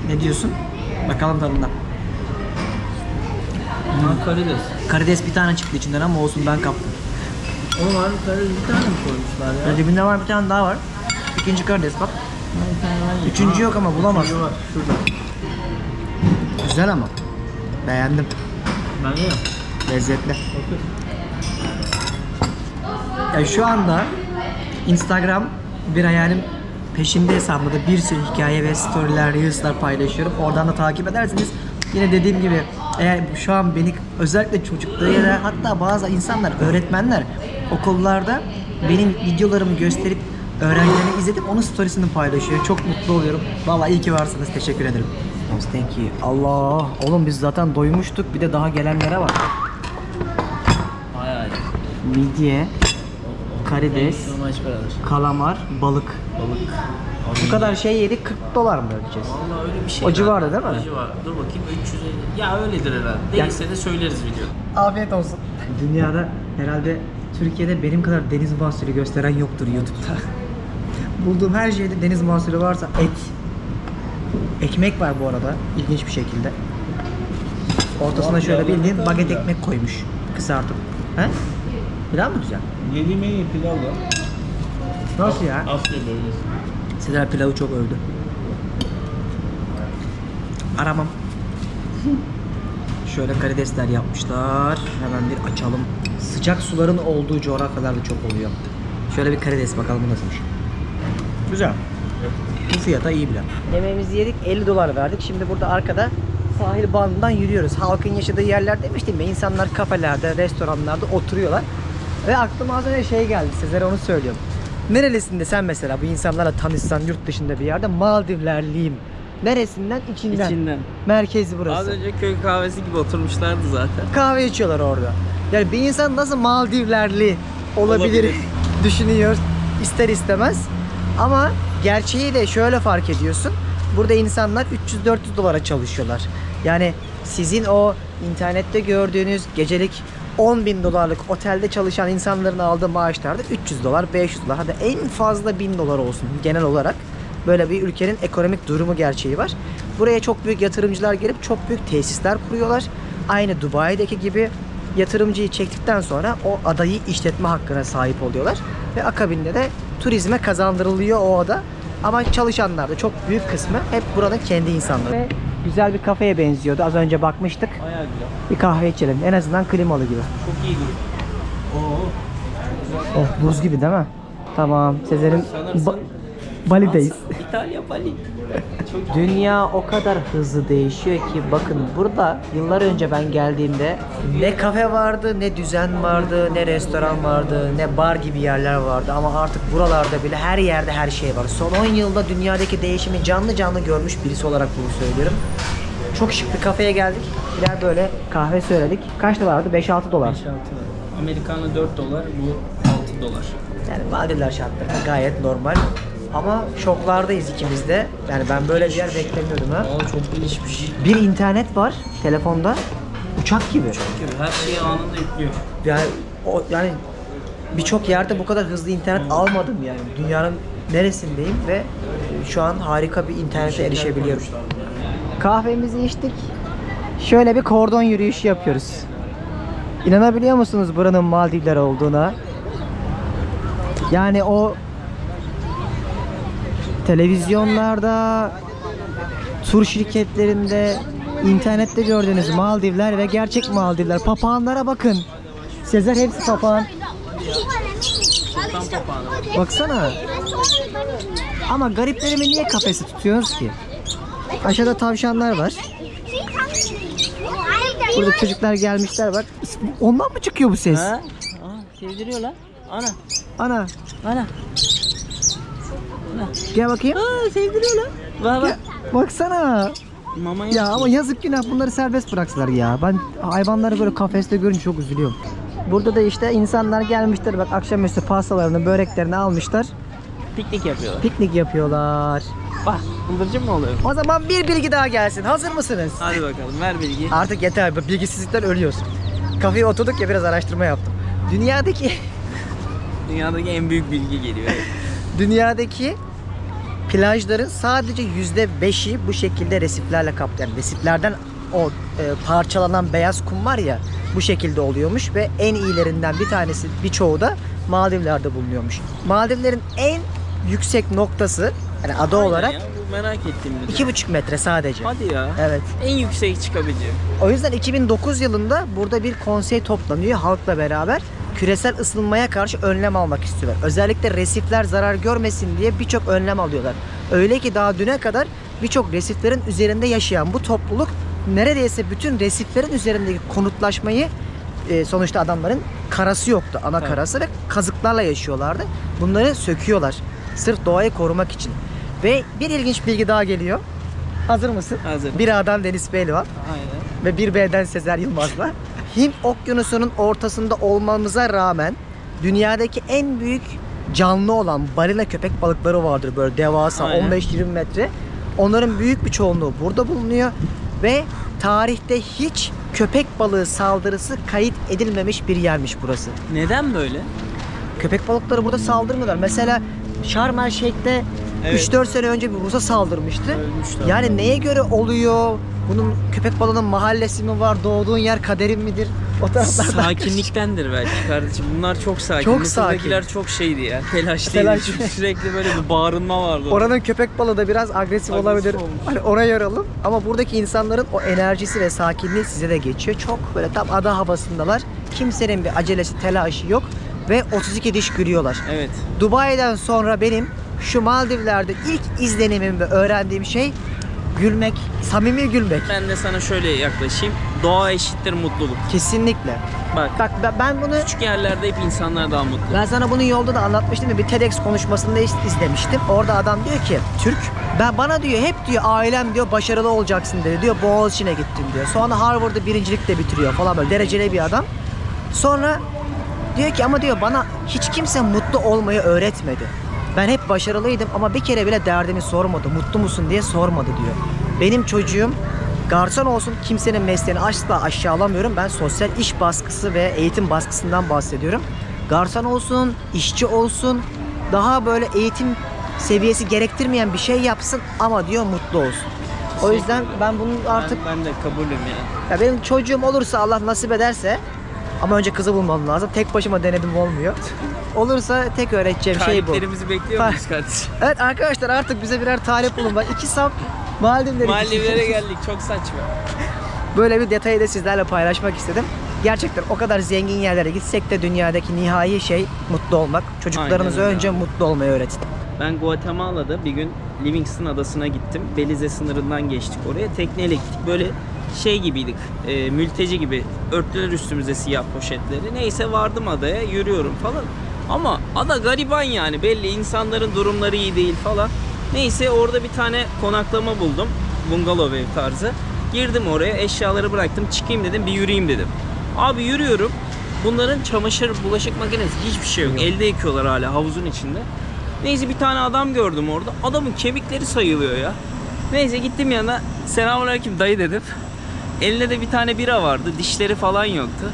Ne diyorsun? Bakalım tadına. Karides. Karides bir tane çıktı içinden ama olsun, ben kaptım. Oğlum abi karides bir tane mi koymuşlar ya? Dibinde var bir tane daha var. İkinci karides bak. Üçüncü yok ama bulamaz. Var şurada. Güzel ama. Beğendim. Ben de. Lezzetli. Ya şu anda Instagram bir hayalin peşinde hesabımda bir sürü hikaye ve storyler, reels'lar paylaşıyorum. Oradan da takip ederseniz, yine dediğim gibi, eğer şu an beni özellikle çocukları ya da hatta bazı insanlar, öğretmenler okullarda benim videolarımı gösterip öğrencilerine izletip onun storiesini paylaşıyor. Çok mutlu oluyorum. Vallahi iyi ki varsınız. Teşekkür ederim. Thank you. Allah! Oğlum biz zaten doymuştuk. Bir de daha gelenlere bak. Bayağı iyi. Midye, karides, kalamar, balık. Bu kadar şey yedik, 40 dolar mı ödeyeceğiz? Vallahi öyle bir şey. O civarda değil mi? O civarda. Dur bakayım 350. Ya öyledir herhalde. Değilse de söyleriz videoda. Afiyet olsun. Dünyada herhalde, Türkiye'de benim kadar deniz mahsulü gösteren yoktur YouTube'da. Bulduğum her şeyde deniz mahsulü varsa et. Ekmek var bu arada, ilginç bir şekilde. Ortasına şöyle bildiğin baget ekmek koymuş. Kısartıp. He? Pilav mı güzel? Yediğim en iyi pilav da. Nasıl ya? Asya bölgesi. Sezer pilavı çok övdü. Aramam. Şöyle karidesler yapmışlar. Hemen bir açalım. Sıcak suların olduğu coğrafyalarda çok oluyor. Şöyle bir karides bakalım nasılmış. Güzel. Bu fiyata iyi bile. Yemeğimizi yedik, 50 dolar verdik. Şimdi burada arkada sahil bandından yürüyoruz. Halkın yaşadığı yerler demiştim ya. İnsanlar kafelerde, restoranlarda oturuyorlar. Ve aklıma az önce şey geldi. Sizlere onu söylüyorum. Nerelisinde sen mesela bu insanlarla tanışsan yurt dışında bir yerde? Maldivlerliyim. Neresinden? İçinden. İçinden. Merkezi burası. Az önce köy kahvesi gibi oturmuşlardı zaten. Kahve içiyorlar orada. Yani bir insan nasıl Maldivlerli olabilir düşünüyor ister istemez. Ama gerçeği de şöyle fark ediyorsun. Burada insanlar 300-400 dolara çalışıyorlar. Yani sizin o internette gördüğünüz gecelik 10.000 dolarlık otelde çalışan insanların aldığı maaşlarda 300 dolar, 500 dolar, hadi en fazla 1000 dolar olsun genel olarak. Böyle bir ülkenin ekonomik durumu gerçeği var. Buraya çok büyük yatırımcılar gelip çok büyük tesisler kuruyorlar. Aynı Dubai'deki gibi yatırımcıyı çektikten sonra o adayı işletme hakkına sahip oluyorlar. Ve akabinde de turizme kazandırılıyor o ada. Ama çalışanlar da çok büyük kısmı hep buranın kendi insanları. Ve güzel bir kafeye benziyordu. Az önce bakmıştık. Bayağı güzel. Bir kahve içelim. En azından klimalı gibi. Çok iyi duruyor. Oo. Oh, buz gibi değil mi? Tamam. Sezer'in Sanırsın Bali'deyiz. İtalya, Bali. Dünya o kadar hızlı değişiyor ki bakın burada yıllar önce ben geldiğimde ne kafe vardı, ne düzen vardı, ne restoran vardı, ne bar gibi yerler vardı ama artık buralarda bile her yerde her şey var. Son 10 yılda dünyadaki değişimi canlı canlı görmüş birisi olarak bunu söylüyorum. Çok şık bir kafeye geldik. Birer böyle kahve söyledik. Kaç dolardı? 5-6 dolar. 5-6 Amerikanı 4 dolar, bu 6 dolar. Yani Maldivler şartlarında gayet normal. Ama şoklardayız ikimiz de. Yani ben böyle bir yer beklemiyordum ha. Aa, çok gelişmiş. Bir internet var telefonda. Uçak gibi. Her şeyi anında yüklüyor. Yani birçok yerde bu kadar hızlı internet almadım yani. Dünyanın neresindeyim ve şu an harika bir internete erişebiliyorum. Kahvemizi içtik. Şöyle bir kordon yürüyüşü yapıyoruz. İnanabiliyor musunuz buranın Maldivler olduğuna? Yani o televizyonlarda, tur şirketlerinde, internette gördüğünüz Maldivler ve gerçek Maldivler. Papağanlara bakın. Sezer hepsi papağan. Baksana. Ama gariplerimi niye kafese tutuyoruz ki? Aşağıda tavşanlar var. Burada çocuklar gelmişler bak. Ondan mı çıkıyor bu ses? Ha? Sevdiriyor lan. Ana. Ana. Ana. Gel bakayım. Sevdiriyor lan. Bak Gel. Baksana. Mama Ya ama yazık günah bunları serbest bıraksalar ya. Ben hayvanları böyle kafeste görünce çok üzülüyorum. Burada da işte insanlar gelmişler bak akşamüstü pastalarını, böreklerini almışlar. piknik yapıyorlar. Piknik yapıyorlar. Bak, bıldırcın mı oluyor? O zaman bir bilgi daha gelsin. Hazır mısınız? Hadi bakalım, ver bilgi. Artık yeter. Bilgisizlikten ölüyoruz. Kafeye oturduk ya biraz araştırma yaptım. Dünyadaki en büyük bilgi geliyor. Dünyadaki plajların sadece %5'i bu şekilde resiflerle kaplı. Yani resiflerden o parçalanan beyaz kum var ya bu şekilde oluyormuş ve en iyilerinden bir tanesi birçoğu da Maldivler'de bulunuyormuş. Maldivlerin en yüksek noktası yani ada Aynen olarak ya, bu merak ettim. 2,5 metre sadece. Hadi ya. Evet. En yüksek çıkabileceğim. O yüzden 2009 yılında burada bir konsey toplanıyor halkla beraber. Küresel ısınmaya karşı önlem almak istiyorlar. Özellikle resifler zarar görmesin diye birçok önlem alıyorlar. Öyle ki daha düne kadar birçok resiflerin üzerinde yaşayan bu topluluk neredeyse bütün resiflerin üzerindeki konutlaşmayı sonuçta adamların karası yoktu. Ana karası ve kazıklarla yaşıyorlardı. Bunları söküyorlar. Sırf doğayı korumak için. Ve bir ilginç bilgi daha geliyor. Hazır mısın? Hazır. Bir A'dan Deniz Pehlivan Aynen. ve bir B'den Sezer Yılmaz'la. Hint Okyanusu'nun ortasında olmamıza rağmen dünyadaki en büyük canlı olan balina köpek balıkları vardır böyle devasa. Aynen. 15-20 metre. Onların büyük bir çoğunluğu burada bulunuyor ve tarihte hiç köpek balığı saldırısı kayıt edilmemiş bir yermiş burası. Neden böyle? Köpek balıkları burada saldırmıyorlar. Mesela Sharm el Şeyh'te Evet. 3-4 sene önce bir Rus'a saldırmıştı. Ölmüşler. Yani neye göre oluyor? Bunun köpek balığının mahallesi mi var? Doğduğun yer kaderin midir? O taraflardan. Sakinliktendir belki kardeşim. Bunlar çok sakin. Çok Mısır'dakiler çok şeydi ya. Telaşlıydı. Telaş. Çünkü sürekli böyle bir bağırma vardı. Oranın köpek balığı da biraz agresif olabilir. olmuş. Hani ona yaralım. Ama buradaki insanların o enerjisi ve sakinliği size de geçiyor. Çok böyle tam ada havasındalar. Kimsenin bir acelesi, telaşı yok. Ve 32 diş gülüyorlar. Evet. Dubai'den sonra benim şu Maldivler'de ilk izlenimim ve öğrendiğim şey gülmek, samimi gülmek. Ben de sana şöyle yaklaşayım. Doğa eşittir mutluluk. Kesinlikle. Bak, Bak ben bunu küçük yerlerde hep insanlar daha mutlu. ben sana bunu yolda da anlatmıştım ya bir TEDx konuşmasında izlemiştim. Orada adam diyor ki Türk bana diyor hep diyor ailem diyor başarılı olacaksın dedi diyor Boğaziçi'ne gittim diyor. Sonra Harvard'da birincilik de bitiriyor falan böyle dereceli bir adam. Sonra diyor ki ama diyor bana hiç kimse mutlu olmayı öğretmedi. Ben hep başarılıydım ama bir kere bile derdini sormadı. Mutlu musun diye sormadı diyor. Benim çocuğum garson olsun kimsenin mesleğini asla aşağılamıyorum. Ben sosyal iş baskısı ve eğitim baskısından bahsediyorum. Garson olsun, işçi olsun, daha böyle eğitim seviyesi gerektirmeyen bir şey yapsın ama diyor mutlu olsun. O yüzden ben bunun artık Ben de kabulüm yani. ya benim çocuğum olursa Allah nasip ederse ama önce kızı bulmam lazım. Tek başıma denedim olmuyor. Olursa tek öğreteceğim şey bu. Taliplerimizi bekliyor muyuz kardeşim? Evet arkadaşlar artık bize birer talip bulun. Bak 2 sap Maldivlere geldik, çok saçma. Böyle bir detayı da sizlerle paylaşmak istedim. Gerçekten o kadar zengin yerlere gitsek de dünyadaki nihai şey mutlu olmak. Çocuklarınıza Aynen öyle önce abi. mutlu olmayı öğretin. Ben Guatemala'da bir gün Livingston Adası'na gittim. Belize sınırından geçtik oraya. Tekneyle gittik. Böyle şey gibiydik. Mülteci gibi. Örttüler üstümüze siyah poşetleri. Neyse vardım adaya. Yürüyorum falan. Ama ada gariban yani. Belli insanların durumları iyi değil falan. Neyse orada bir tane konaklama buldum. Bungalov ev tarzı. Girdim oraya. Eşyaları bıraktım. Çıkayım dedim. Bir yürüyeyim dedim. Abi yürüyorum. Bunların çamaşır, bulaşık makinesi hiçbir şey yok. Elde yıkıyorlar hala havuzun içinde. Neyse bir tane adam gördüm orada. Adamın kemikleri sayılıyor ya. Neyse gittim yanına. Selamünaleyküm dayı dedim. Elinde de bir tane bira vardı. Dişleri falan yoktu.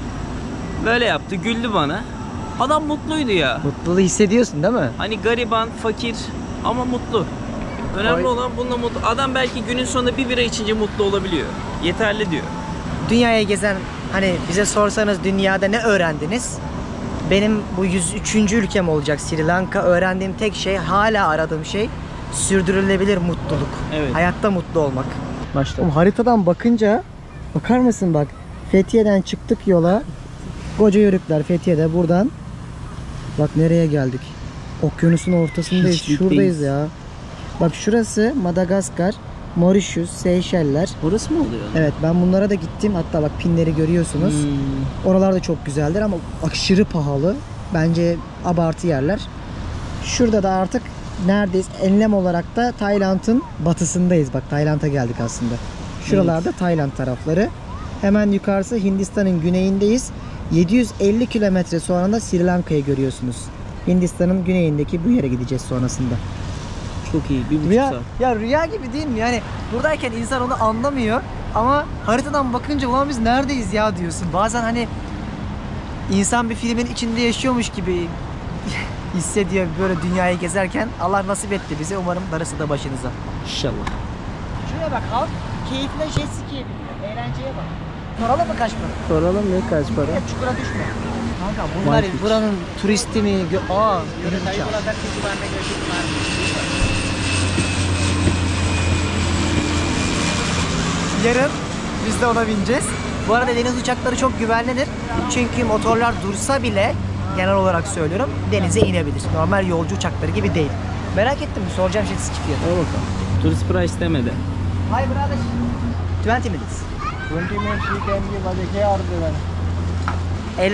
Böyle yaptı. Güldü bana. Adam mutluydu ya. Mutluluğu hissediyorsun değil mi? Hani gariban, fakir ama mutlu. Önemli olan bununla mutlu. Adam belki günün sonunda bir bira içince mutlu olabiliyor. Yeterli diyor. Dünyaya gezen, hani bize sorsanız dünyada ne öğrendiniz? Benim bu 103. ülkem olacak Sri Lanka. Öğrendiğim tek şey, hala aradığım şey sürdürülebilir mutluluk. Evet. Hayatta mutlu olmak. Başta. Oğlum, haritadan bakınca bakar mısın bak. Fethiye'den çıktık yola. Koca Yörükler Fethiye'de, buradan. Bak nereye geldik. Okyanusun ortasındayız. Hiçlikteyiz. Şuradayız ya. Bak şurası Madagaskar, Mauritius, Seyşeller. Burası mı oluyor? Evet, ben bunlara da gittim. Hatta bak pinleri görüyorsunuz. Oralar da çok güzeldir ama aşırı pahalı. Bence abartı yerler. Şurada da artık neredeyiz? Enlem olarak da Tayland'ın batısındayız. Bak Tayland'a geldik aslında. Şuralarda Tayland tarafları. Hemen yukarısı Hindistan'ın güneyindeyiz. 750 kilometre sonra da Sri Lanka'yı görüyorsunuz. Hindistan'ın güneyindeki bu yere gideceğiz sonrasında. Çok iyi. 1,5 Rüya, saat. ya rüya gibi değil mi? Yani buradayken insan onu anlamıyor ama haritadan bakınca ulan biz neredeyiz ya diyorsun. Bazen hani insan bir filmin içinde yaşıyormuş gibi hissediyor böyle dünyayı gezerken. Allah nasip etti bize. Umarım darısı da başınıza. İnşallah. Şuraya bak, halk keyifle jet ski'ye biniyor. Eğlenceye bak. Soralım mı kaç para? Soralım ne kaç para? Hep çukura düşme. Kanka bunlar White Beach. buranın turisti mi? Yürü uçağı. Yarın biz de ona bineceğiz. Bu arada deniz uçakları çok güvenlidir. Çünkü motorlar dursa bile, genel olarak söylüyorum, denize inebilir. Normal yolcu uçakları gibi değil. Merak ettim mi? Soracağım jet ski fiyatı. Al bakalım. Turist price demedi. Hi brother. 20 minutes. 20 minutes you can give us a car driver. $50.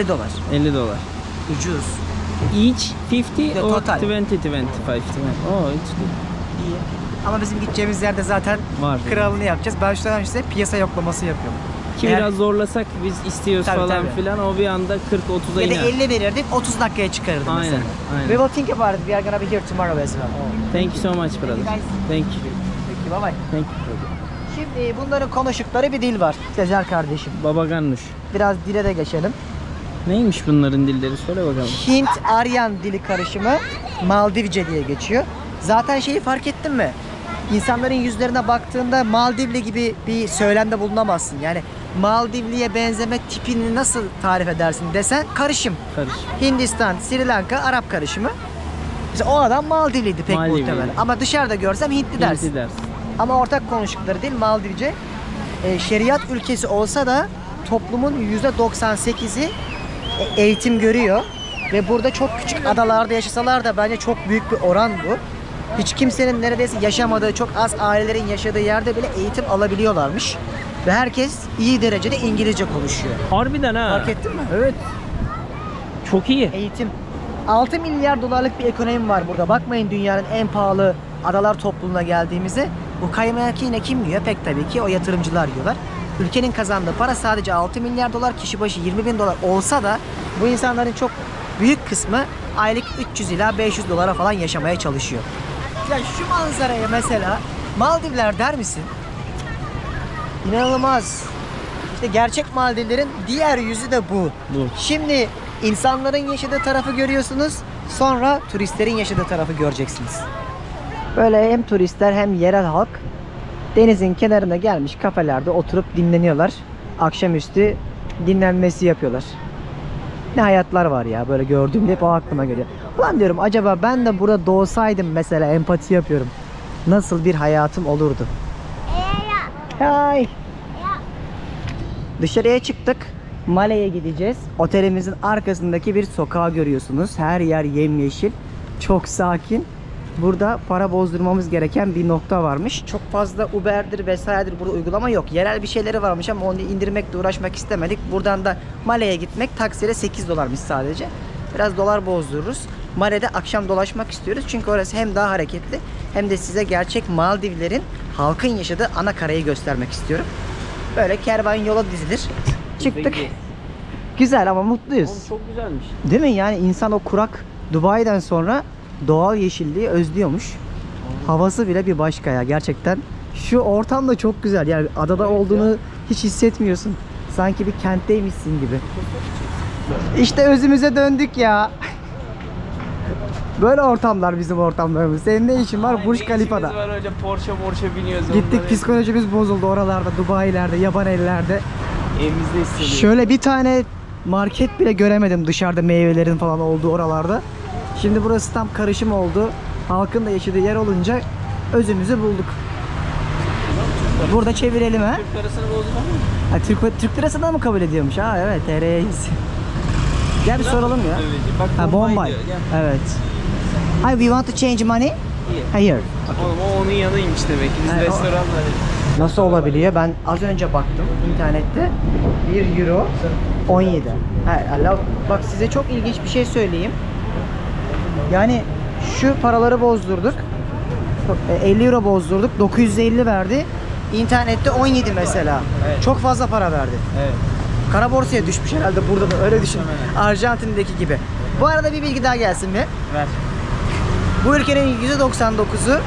50 dolar. Ucuz. Each 50 The or total. 20, 25. Oh, it's good. İyi. Ama bizim gideceğimiz yerde zaten Var. kralını yapacağız. Ben şu an size piyasa yoklaması yapıyorum. Ki Eğer- biraz zorlasak biz istiyoruz Tabii, falan tabii. filan o bir anda 40-30'a Ya da iner. 50 verirdik, 30 dakikaya çıkarırdım Aynen, mesela. aynen. We will think about it. We are gonna be here tomorrow as well. Thank you so much brother. guys. Thank you. Peki, bye bye. Thank you brother. Şimdi bunların konuştukları bir dil var. Sezer kardeşim. Baba Ganoush. Biraz dile de geçelim. Neymiş bunların dilleri? Söyle bakalım. Hint-Aryan dili karışımı Maldivce diye geçiyor. Zaten şeyi fark ettin mi? İnsanların yüzlerine baktığında Maldivli gibi bir söylemde bulunamazsın. Yani Maldivli'ye benzeme tipini nasıl tarif edersin desen karışım. Karış. Hindistan, Sri Lanka, Arap karışımı. Mesela o adam Maldivliydi pek Maldivli. muhtemelen. Ama dışarıda görsem Hintli dersin. Hintli dersin. Ama ortak konuştukları dil Maldivce. Şeriat ülkesi olsa da toplumun %98'i eğitim görüyor. Ve burada çok küçük adalarda yaşasalar da bence çok büyük bir oran bu. Hiç kimsenin neredeyse yaşamadığı, çok az ailelerin yaşadığı yerde bile eğitim alabiliyorlarmış. Ve herkes iyi derecede İngilizce konuşuyor. Harbiden ha. Fark ettin mi? Evet. Çok iyi. Eğitim. 6 milyar dolarlık bir ekonomi var burada. Bakmayın dünyanın en pahalı adalar topluluğuna geldiğimizde. Bu kaymağı yine kim yiyor? Pek tabii ki o yatırımcılar yiyorlar. Ülkenin kazandığı para sadece 6 milyar dolar, kişi başı 20 bin dolar olsa da bu insanların çok büyük kısmı aylık 300 ila 500 dolara falan yaşamaya çalışıyor. Ya şu manzaraya mesela Maldivler der misin? İnanılmaz. İşte gerçek Maldivlerin diğer yüzü de bu. Bu. Şimdi insanların yaşadığı tarafı görüyorsunuz. Sonra turistlerin yaşadığı tarafı göreceksiniz. Böyle hem turistler hem yerel halk denizin kenarına gelmiş kafelerde oturup dinleniyorlar. Akşamüstü dinlenmesi yapıyorlar. Ne hayatlar var ya, böyle gördüğümde hep o aklıma geliyor. Ulan diyorum, acaba ben de burada doğsaydım mesela, empati yapıyorum. Nasıl bir hayatım olurdu? Hay. Dışarıya çıktık. Male'ye gideceğiz. Otelimizin arkasındaki bir sokağı görüyorsunuz. Her yer yemyeşil. Çok sakin. burada para bozdurmamız gereken bir nokta varmış. Çok fazla Uber'dir vesairedir burada uygulama yok. Yerel bir şeyleri varmış ama onu indirmekle uğraşmak istemedik. Buradan da Male'ye gitmek taksiyle $8'mış sadece. Biraz dolar bozdururuz. Male'de akşam dolaşmak istiyoruz. Çünkü orası hem daha hareketli hem de size gerçek Maldivlerin halkın yaşadığı ana karayı göstermek istiyorum. Böyle kervan yola dizilir. Çıktık. Güzel ama mutluyuz. Oğlum çok güzelmiş. Değil mi? Yani insan o kurak Dubai'den sonra doğal yeşilliği özlüyormuş. Havası bile bir başka ya gerçekten. Şu ortam da çok güzel. Yani adada olduğunu hiç hissetmiyorsun. Sanki bir kentteymişsin gibi. İşte özümüze döndük ya. Böyle ortamlar bizim ortamlarımız. Senin ne işin var Burj Khalifa'da? Var öyle Porsche biniyoruz. Gittik psikolojimiz bozuldu oralarda, Dubai'lerde, yaban ellerde. Evimizde hissediyoruz. Şöyle bir tane market bile göremedim dışarıda meyvelerin falan olduğu oralarda. Şimdi burası tam karışım oldu. Halkın da yaşadığı yer olunca özümüzü bulduk. Burada çevirelim ha. Türk parasını bozma mı? Türk lirasından mı kabul ediyormuş? Ha evet, TL'yiz. Gel bir soralım ya. Bak Ha, Bombay. diyor, gel. Evet. Hi, we want to change money. Here. Oğlum o onun yanıymış demek ki. Biz Yani o- restoranlar. Nasıl olabiliyor? Ben az önce baktım internette. 1 euro 17. Bak size çok ilginç bir şey söyleyeyim. Yani şu paraları bozdurduk. 50 euro bozdurduk. 950 verdi. İnternette 17 mesela. Evet. Çok fazla para verdi. Evet. Kara borsaya düşmüş herhalde burada da öyle düşün. Arjantin'deki gibi. Bu arada bir bilgi daha gelsin mi? Ver. Bu ülkenin %99'u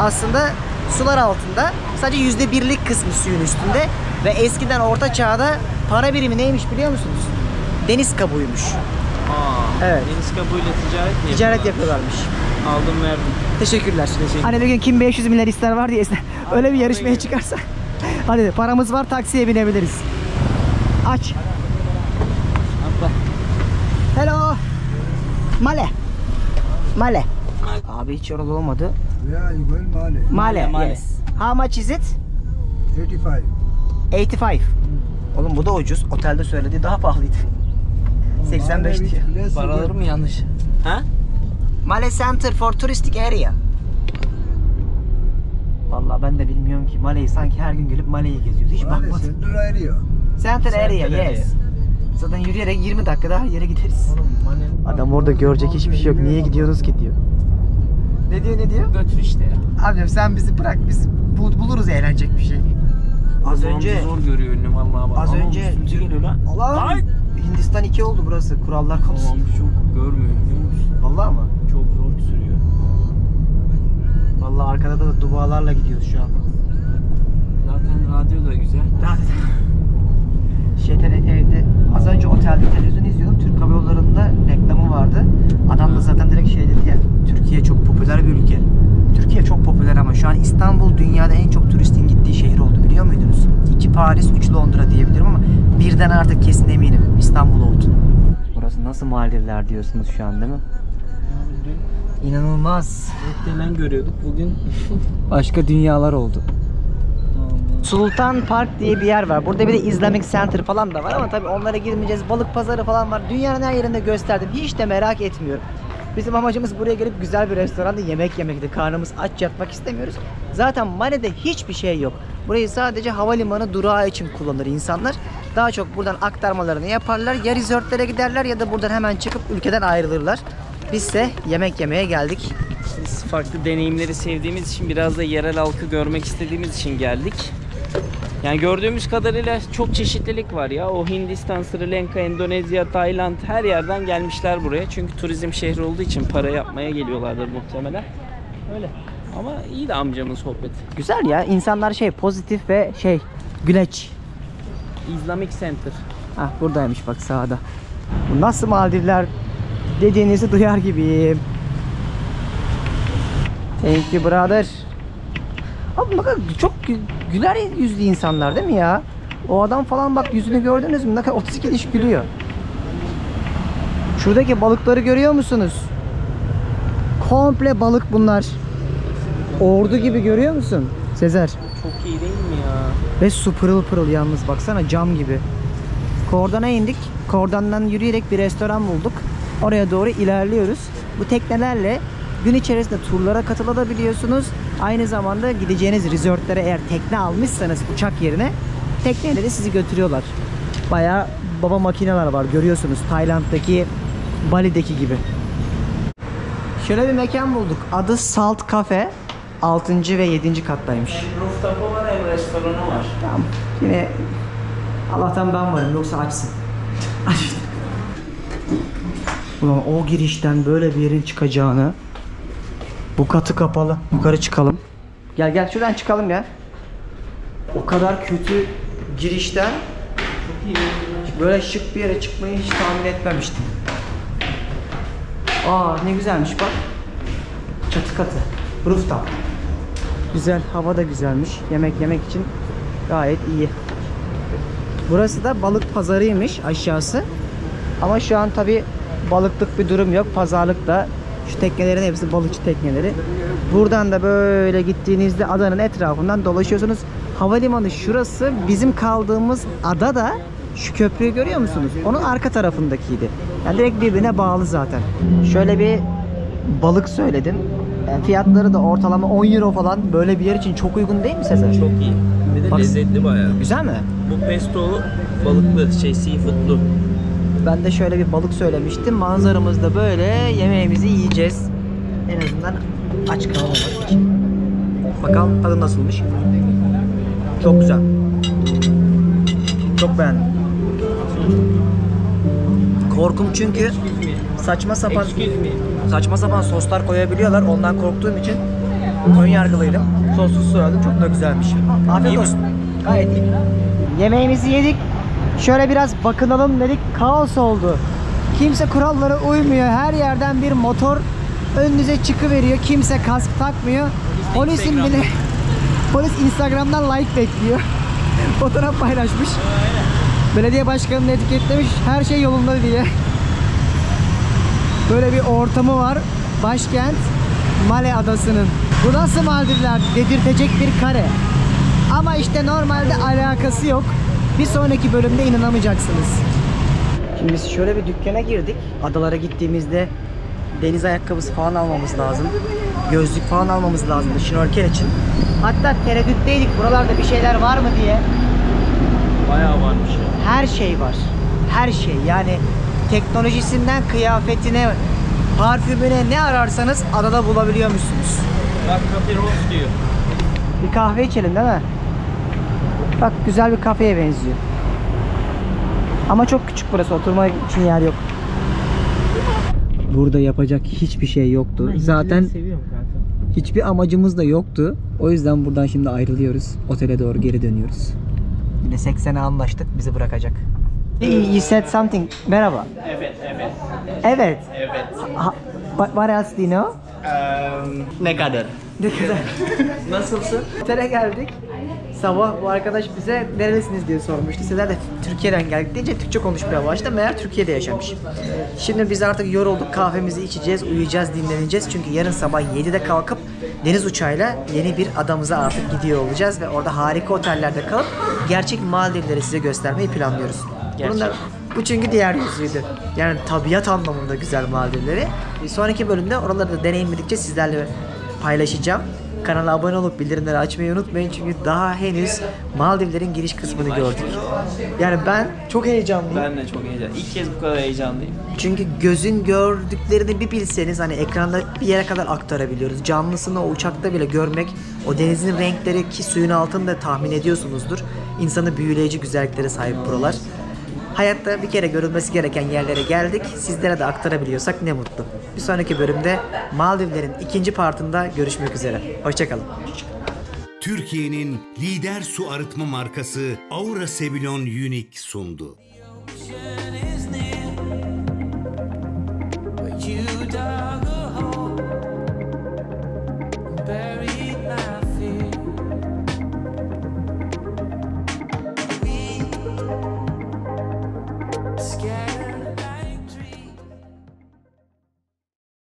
aslında sular altında. Sadece %1'lik kısmı suyun üstünde. Ve eskiden orta çağda para birimi neymiş biliyor musunuz? Deniz kabuğuymuş. Evet. Deniz kabuğuyla ticaret mi Ticaret yapıyorlarmış. Aldım verdim. Teşekkürler. Hani bir gün kim 500 milyar ister var diye öyle bir yarışmaya çıkarsa. Hadi paramız var, taksiye binebiliriz. Aç. Atla. Hello. Male. Male. Abi hiç oralı olmadı. Yeah, you going Male. Male. Male. Yes. How much is it? 85. 85. Oğlum bu da ucuz. Otelde söylediği daha pahalıydı. 85 diyor. Paraları mı yanlış? Ha? Male Center for Touristic Area. Vallahi ben de bilmiyorum ki. Male'yi sanki her gün gelip Male'yi geziyoruz. Hiç Male bakmadım. Central area. Center Area, Center yes. Zaten yürüyerek 20 dakikada her yere gideriz. Oğlum Adam orada görecek hiçbir şey yok. Niye gidiyoruz ki diyor. Ne diyor ne diyor? götür işte ya. Abicim sen bizi bırak, biz buluruz eğlenecek bir şey. Az önce Zor görüyor önüm vallahi bak. Az Ama önce- üstümüze geliyor lan. Allah Ay! Hindistan 2 oldu burası kurallar konusunda. Tamam çok görmüyor biliyor musun? Vallahi mı? Çok zor sürüyor. Vallahi arkada da dubalarla gidiyoruz şu an. Zaten radyo da güzel. Şeyden evde az önce otelde televizyon izliyordum. Türk Hava Yolları'nda reklamı vardı. Adam da zaten direkt şey dedi ya. Türkiye çok popüler bir ülke. Türkiye çok popüler ama şu an İstanbul dünyada en çok turistin gittiği şehir oldu biliyor muydunuz? 2 Paris, 3 Londra diyebilirim ama birden artık kesin eminim İstanbul oldu. Burası nasıl Maldivler diyorsunuz şu an değil mi? İnanılmaz. Gökdelen görüyorduk bugün. Başka dünyalar oldu. Sultan Park diye bir yer var. Burada bir de Islamic Center falan da var ama tabii onlara girmeyeceğiz. Balık pazarı falan var. Dünyanın her yerinde gösterdim. Hiç de merak etmiyorum. Bizim amacımız buraya gelip güzel bir restoranda yemek yemekti. Karnımız aç yatmak istemiyoruz. Zaten Male'de hiçbir şey yok. Burayı sadece havalimanı durağı için kullanır insanlar. Daha çok buradan aktarmalarını yaparlar. Ya resortlere giderler ya da buradan hemen çıkıp ülkeden ayrılırlar. Bizse yemek yemeye geldik. Biz farklı deneyimleri sevdiğimiz için biraz da yerel halkı görmek istediğimiz için geldik. Yani gördüğümüz kadarıyla çok çeşitlilik var ya. O Hindistan, Sri Lanka, Endonezya, Tayland her yerden gelmişler buraya. Çünkü turizm şehri olduğu için para yapmaya geliyorlardır muhtemelen. Öyle. Ama iyi de amcamın sohbeti. Güzel ya. İnsanlar pozitif ve güleç. Islamic Center. Hah buradaymış bak sağda. Bu nasıl Maldivler dediğinizi duyar gibiyim. Thank you brother. Abi bak çok güler yüzlü insanlar değil mi ya? O adam falan bak yüzünü gördünüz mü? Ne kadar 32 diş gülüyor. Şuradaki balıkları görüyor musunuz? Komple balık bunlar. Ordu gibi görüyor musun Sezer? Çok iyi değil mi ya? Ve su pırıl pırıl yalnız baksana cam gibi. Kordana indik. Kordandan yürüyerek bir restoran bulduk. Oraya doğru ilerliyoruz. Bu teknelerle Gün içerisinde turlara katılabiliyorsunuz. Aynı zamanda gideceğiniz resortlere eğer tekne almışsanız uçak yerine tekneyle de sizi götürüyorlar. Bayağı baba makineler var görüyorsunuz. Tayland'daki, Bali'deki gibi. Şöyle bir mekan bulduk. Adı Salt Cafe. 6. ve 7. kattaymış. Rooftop'u var, hem restoranı var. Tamam. Yine Allah'tan ben varım yoksa açsın. Aç. Ulan o girişten böyle bir yerin çıkacağını, bu katı kapalı. Yukarı çıkalım. Gel gel şuradan çıkalım ya. O kadar kötü girişten böyle şık bir yere çıkmayı hiç tahmin etmemiştim. Aa ne güzelmiş bak. Çatı katı. Rooftop. Güzel, hava da güzelmiş. Yemek yemek için gayet iyi. Burası da balık pazarıymış aşağısı. Ama şu an tabi balıklık bir durum yok. Pazarlık da, şu teknelerin hepsi balıkçı tekneleri. Buradan da böyle gittiğinizde adanın etrafından dolaşıyorsunuz. Havalimanı şurası. Bizim kaldığımız ada da şu köprüyü görüyor musunuz? Onun arka tarafındakiydi. Yani direkt birbirine bağlı zaten. Şöyle bir balık söyledim. Yani fiyatları da ortalama 10 euro falan. Böyle bir yer için çok uygun değil mi Sezer? Çok iyi. Bir de Bak, lezzetli bayağı. güzel mi? Bu pesto balıklı, seafoodlu. Ben de şöyle bir balık söylemiştim. Manzaramızda böyle yemeğimizi yiyeceğiz. En azından aç kalmamak için. Bakalım tadı nasılmış. Çok güzel. Çok beğendim. Korkum çünkü saçma sapan soslar koyabiliyorlar. Ondan korktuğum için ön yargılıydım. Sossuz söyledim. Çok da güzelmiş. Afiyet olsun. Gayet iyi. Yemeğimizi yedik. Şöyle biraz bakınalım dedik. Kaos oldu. Kimse kurallara uymuyor. Her yerden bir motor önünüze çıkıveriyor. Kimse kask takmıyor. Polisin bile polis Instagram'dan like bekliyor. Fotoğraf paylaşmış. Belediye başkanını etiketlemiş. Her şey yolunda diye. Böyle bir ortamı var. Başkent Male Adası'nın. Bu nasıl Maldivler dedirtecek bir kare. Ama işte normalde alakası yok. Bir sonraki bölümde inanamayacaksınız. Şimdi biz şöyle bir dükkana girdik. Adalara gittiğimizde deniz ayakkabısı falan almamız lazım. Gözlük falan almamız lazımdı şnorkel için. Hatta tereddütteydik buralarda bir şeyler var mı diye. Bayağı varmış ya. Her şey var. Her şey yani teknolojisinden kıyafetine, parfümüne ne ararsanız adada bulabiliyormuşsunuz. Bak Cafe Rose diyor. Bir kahve içelim değil mi? Bak güzel bir kafeye benziyor. Ama çok küçük burası. Oturma için yer yok. Burada yapacak hiçbir şey yoktu. Zaten hiçbir amacımız da yoktu. O yüzden buradan şimdi ayrılıyoruz. Otele doğru geri dönüyoruz. Yine 80'e anlaştık. Bizi bırakacak. You said something. Merhaba. Evet. Evet. What else do you know? Ne kadar? Ne kadar? Nasılsın? Otele geldik. Sabah bu arkadaş bize nerelisiniz diye sormuştu. Sizler de Türkiye'den geldik deyince Türkçe konuşmaya başladı. Meğer Türkiye'de yaşamış. Şimdi biz artık yorulduk. Kahvemizi içeceğiz, uyuyacağız, dinleneceğiz. Çünkü yarın sabah 7'de kalkıp deniz uçağıyla yeni bir adamıza artık gidiyor olacağız. Ve orada harika otellerde kalıp gerçek Maldivleri size göstermeyi planlıyoruz. Bu çünkü diğer yüzüydü. Yani tabiat anlamında güzel Maldivleri. Sonraki bölümde oraları da deneyimledikçe sizlerle paylaşacağım. Kanala abone olup bildirimleri açmayı unutmayın çünkü daha henüz Maldivlerin giriş kısmını gördük. Yani ben çok heyecanlıyım. Ben de çok heyecanlıyım. İlk kez bu kadar heyecanlıyım. Çünkü gözün gördüklerini bir bilseniz hani ekranda bir yere kadar aktarabiliyoruz. Canlısını o uçakta bile görmek, o denizin renkleri ki suyun altında tahmin ediyorsunuzdur. İnsanı büyüleyici güzelliklere sahip buralar. Hayatta bir kere görülmesi gereken yerlere geldik. Sizlere de aktarabiliyorsak ne mutlu. Bir sonraki bölümde Maldivlerin ikinci partında görüşmek üzere. Hoşçakalın. Türkiye'nin lider su arıtma markası Aura Sebilon Unique sundu. You dug a hole, buried